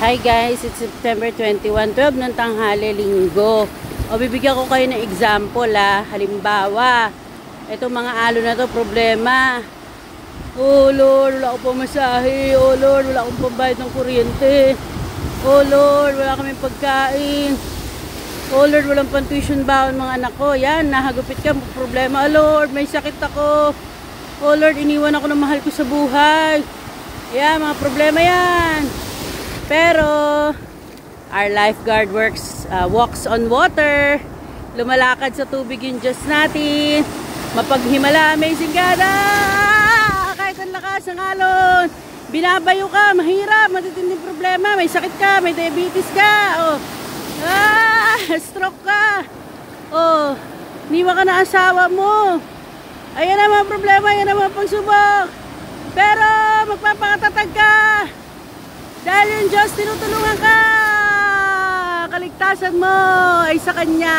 Hi guys, it's September 21, 12 ng tanghali, linggo. O bibigyan ko kayo ng example halimbawa, itong mga alo na to problema. Oh Lord, wala akong pamasahe. Oh Lord, wala akong pambayad ng kuryente. Oh Lord, wala kaming pagkain. Oh Lord, walang pang-tuition baon mga anak ko. Yan, nahagupit ka, problema. Oh Lord, may sakit ako. Oh Lord, iniwan ako ng mahal ko sa buhay. Yan, mga problema yan. Pero our lifeguard walks on water. Lumalakad sa tubig yung Diyos natin. Mapaghimala, amazing God. Kahit ang lakas ng alon, binabayo ka, mahirap, matitinding problema, may sakit ka, may diabetes ka, stroke ka, niwa ka na asawa mo. Ayan ang mga problema, ayan ang mga pagsubok. Pero magpapakatatag ka. Dahil yung Diyos tinutulungan ka, kaligtasan mo ay sa Kanya.